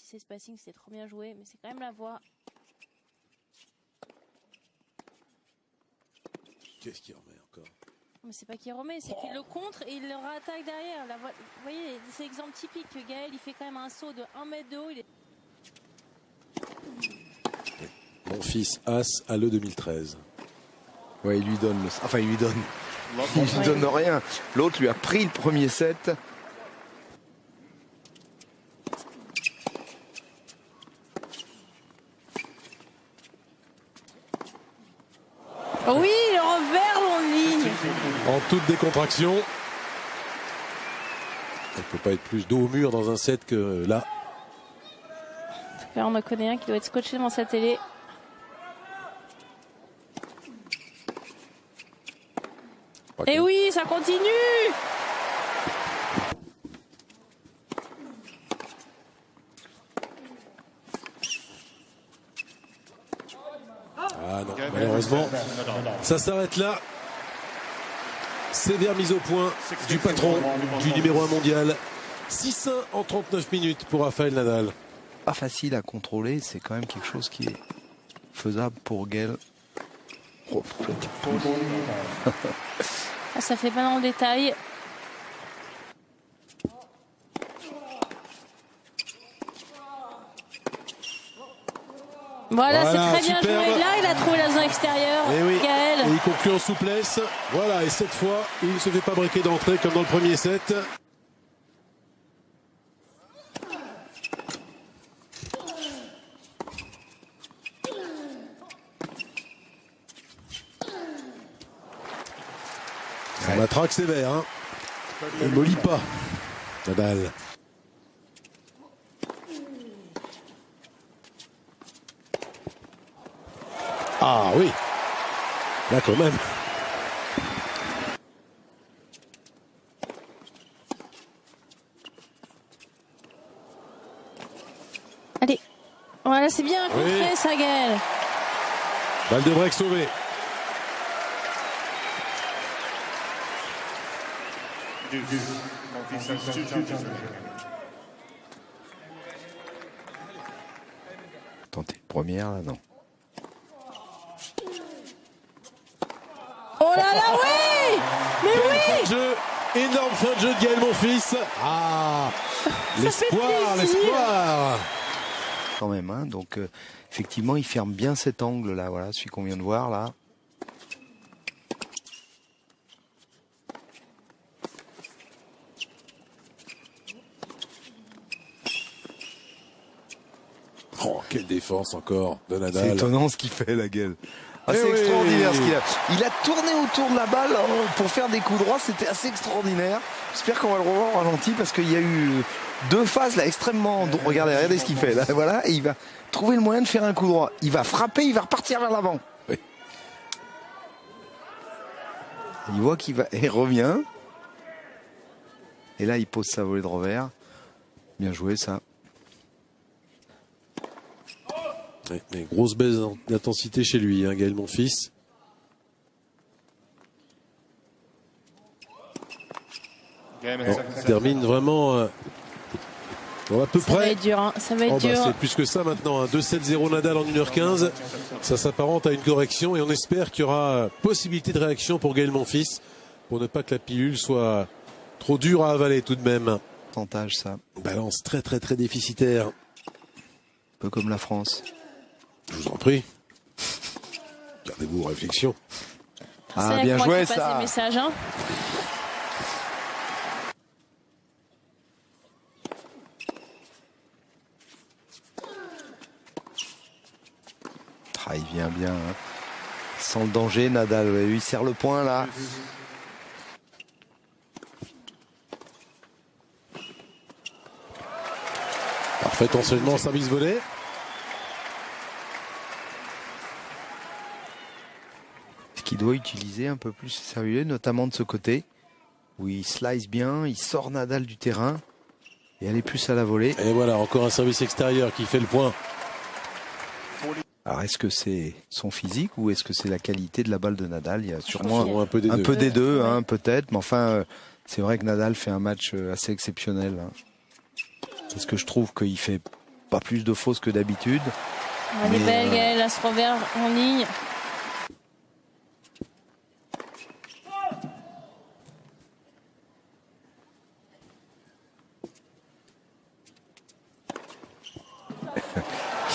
sais, spacing, c'est trop bien joué, mais c'est quand même la voie. Qu'est-ce qu'il remet encore? Mais c'est pas qu'il remet, c'est qu'il le contre et il le rattaque derrière. Vous voyez, c'est l'exemple typique que Gaël, il fait quand même un saut de 1 mètre de haut. Mon fils As à le 2013. Ouais, il lui donne. Enfin, il lui donne. Il lui donne rien. L'autre lui a pris le premier set. Oui, le revers en ligne. En toute décontraction. Il ne peut pas être plus dos au mur dans un set que là. En tout cas, on en connaît un qui doit être scotché dans sa télé. Okay. Et oui, ça continue. Ah non, malheureusement, ça s'arrête là. Sévère mise au point du patron du numéro 1 mondial. 6-1 en 39 minutes pour Rafael Nadal. Pas facile à contrôler, c'est quand même quelque chose qui est faisable pour Gaël. Oh, Ah, ça fait pas dans le détail. Voilà, c'est très bien superbe. joué. Là, il a trouvé la zone extérieure. Et oui, Gaël. et il conclut en souplesse. Voilà, et cette fois, il ne se fait pas breaker d'entrée comme dans le premier set. Ça matraque sévère, hein. Il ne mollit pas, Nadal. Ah oui, là quand même. Allez, voilà, c'est bien contré, Oui. ça, Gaël. Balle de break sauvée. Tenter une première, là, non. Oh là là, oui. Mais Quel oui. fin de jeu, énorme fin de jeu de Gaël Monfils. Ah, l'espoir, l'espoir. Quand même, hein. Donc, effectivement, il ferme bien cet angle-là, voilà, celui qu'on vient de voir, là. Oh, quelle défense encore de Nadal. C'est étonnant ce qu'il fait, la gueule. Ah, c'est oui. extraordinaire ce qu'il a. Il a tourné autour de la balle pour faire des coups droits. C'était assez extraordinaire. J'espère qu'on va le revoir au ralenti parce qu'il y a eu deux phases là extrêmement. Regardez ce qu'il fait là. Voilà, et il va trouver le moyen de faire un coup droit. Il va frapper, il va repartir vers l'avant. Oui. Il voit qu'il va, il revient. Et là, il pose sa volée de revers. Bien joué ça. Ouais, mais grosse baisse d'intensité chez lui, hein, Gaël Monfils. Il termine vraiment à peu Ça près. va être dur, hein. Ça va être dur. C'est plus que ça maintenant, hein. 2-7-0 Nadal en 1h15. Ça s'apparente à une correction et on espère qu'il y aura possibilité de réaction pour Gaël Monfils pour ne pas que la pilule soit trop dure à avaler tout de même. Pourcentage ça. Balance très déficitaire. Un peu comme la France. Je vous en prie. Gardez-vous aux réflexions. Ah, bien joué ça. Ces messages, hein. Ah, il vient bien. Hein. Sans le danger, Nadal. Ouais, il serre le point là. Parfait enseignement, service volé. Ce qu'il doit utiliser un peu plus ce service, notamment de ce côté, où il slice bien, il sort Nadal du terrain et aller plus à la volée. Et voilà, encore un service extérieur qui fait le point. Alors, est-ce que c'est son physique ou est-ce que c'est la qualité de la balle de Nadal? Il y a sûrement un peu des deux, hein, peut-être. Mais enfin, c'est vrai que Nadal fait un match assez exceptionnel. Hein. Parce que je trouve qu'il fait pas plus de fausses que d'habitude. Elle est belle, Gaëlle, elle se revers en ligne.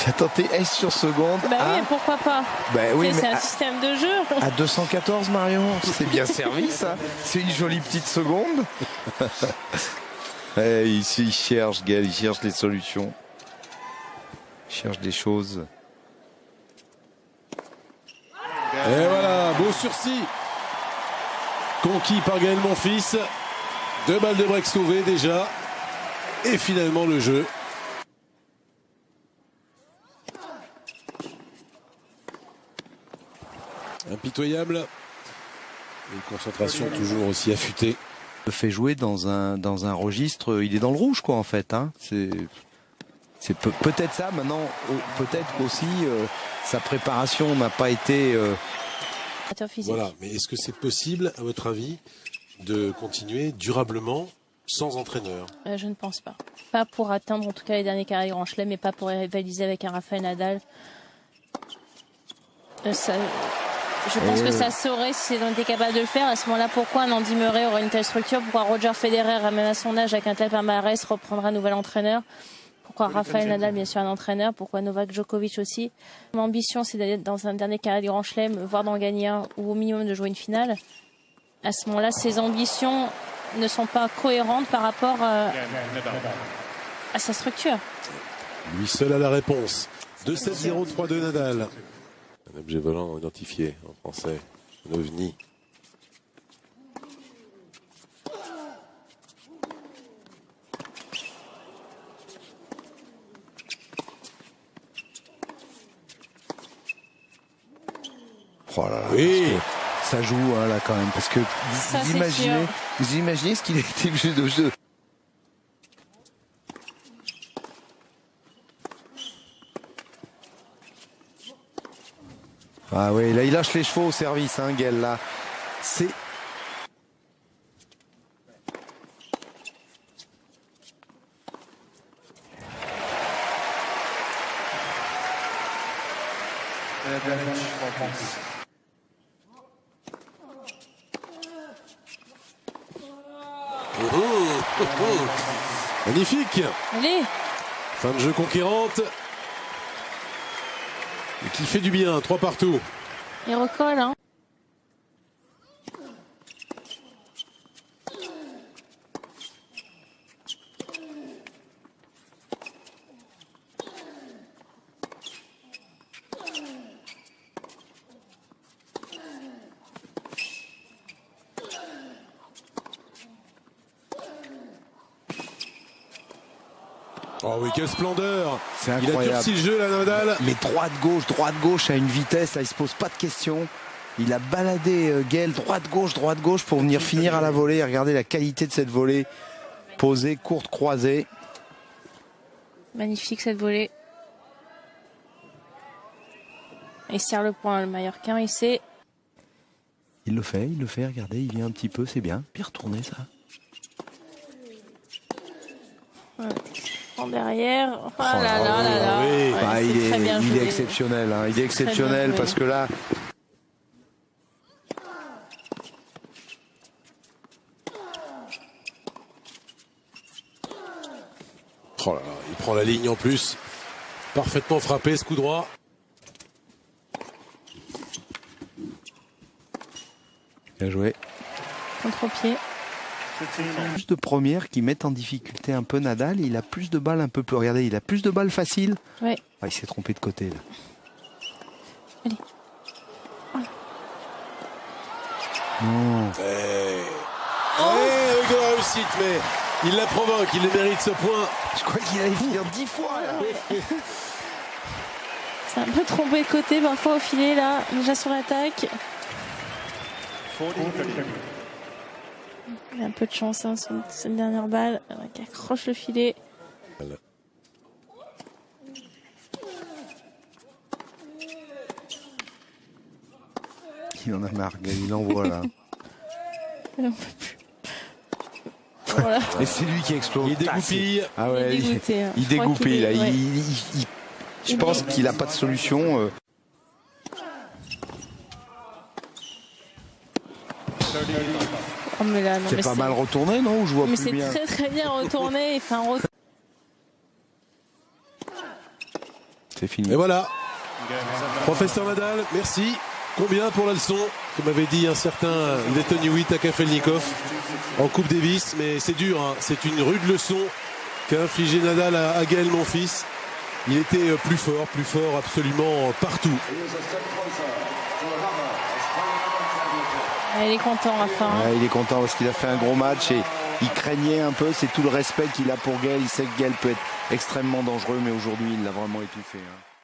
Il a tenté ace sur seconde. Bah oui, pourquoi pas. Bah oui, c'est un système de jeu. À 214, Marion, c'est bien servi ça. C'est une jolie petite seconde. Il cherche, Gaël, il cherche les solutions. Il cherche des choses. Et voilà, beau sursis. Conquis par Gaël Monfils. 2 balles de break sauvées déjà. Et finalement le jeu. Impitoyable. Une concentration toujours aussi affûtée. Le fait jouer dans un registre, il est dans le rouge quoi en fait. Hein. C'est peut-être ça. Maintenant, peut-être qu'aussi sa préparation n'a pas été. Voilà. Mais est-ce que c'est possible, à votre avis, de continuer durablement sans entraîneur? Je ne pense pas. Pas pour atteindre en tout cas les derniers carrés Grand Chelem, mais pas pour rivaliser avec un Rafael Nadal. Je pense que ça saurait si on était capable de le faire. À ce moment-là, pourquoi un Andy Murray aurait une telle structure? Pourquoi Roger Federer, même à son âge, avec un tel palmarès, reprendra un nouvel entraîneur? Pourquoi Rafael Nadal, bien sûr, un entraîneur? Pourquoi Novak Djokovic aussi? Mon ambition, c'est d'aller dans un dernier carré du Grand Chelem, voire d'en gagner un, ou au minimum de jouer une finale. À ce moment-là, ces ambitions ne sont pas cohérentes par rapport à sa structure. Lui seul a la réponse. 2-7-0, 3-2 Nadal. Un objet volant identifié en français. Un ovni. Oh là là, oui. Ça joue hein, là quand même parce que vous imaginez ce qu'il a été obligé de jeu. Ah oui, là il lâche les chevaux au service, hein, Gaël, là. C'est... Magnifique. Allez. Fin de jeu conquérante. Et qui fait du bien, 3 partout. Il recolle, hein. Oh oui, quelle splendeur. C'est incroyable. Il a durci le jeu, là, Nadal. Mais droite-gauche à une vitesse, là, il se pose pas de questions. Il a baladé Gaël droite-gauche pour venir finir à la volée. Regardez la qualité de cette volée. Posée, courte, croisée. Magnifique cette volée. Il serre le point, le Mallorquin, il sait. Il le fait, regardez, il vient un petit peu, c'est bien. Bien retourné, ça. En derrière. Oh là là là là. Oui. Ouais, Bah, il est exceptionnel, hein. Il est exceptionnel parce que là. Oh là là, il prend la ligne en plus. Parfaitement frappé ce coup droit. Bien joué. Contre-pied. Plus de premières qui mettent en difficulté un peu Nadal. Il a plus de balles un peu plus. Regardez, il a plus de balles faciles. Oui. Ah, il s'est trompé de côté là. Allez. Non. Avec de la réussite, mais il la provoque, il le mérite ce point. Je crois qu'il allait finir 10 fois là. C'est un peu trompé de côté parfois au filet là. Déjà sur l'attaque. Il a un peu de chance hein, sur cette dernière balle qui accroche le filet. Voilà. Il en a marre, il envoie là. Il en peut plus. Voilà. Et c'est lui qui explose. Il dégoupille. Ah ouais, Il est dégoûté, hein. il Je crois dégoupille là. qu'il est- ouais. Je pense qu'il n'a pas de solution. Oh, mais là, non, C'est mais pas mal retourné, non? Ou je vois Mais plus c'est bien. très très bien retourné. Enfin, C'est fini. Et voilà. Professeur Nadal, merci. Combien pour la leçon? Comme m'avait dit un certain Lleyton Hewitt à Kafelnikov en Coupe Davis. Mais c'est dur, hein. C'est une rude leçon qu'a infligé Nadal à Gaël Monfils. Il était plus fort absolument partout. il est content, Rafa. Hein. Ouais, il est content parce qu'il a fait un gros match et il craignait un peu. C'est tout le respect qu'il a pour Gaël. Il sait que Gaël peut être extrêmement dangereux, mais aujourd'hui, il l'a vraiment étouffé. Hein.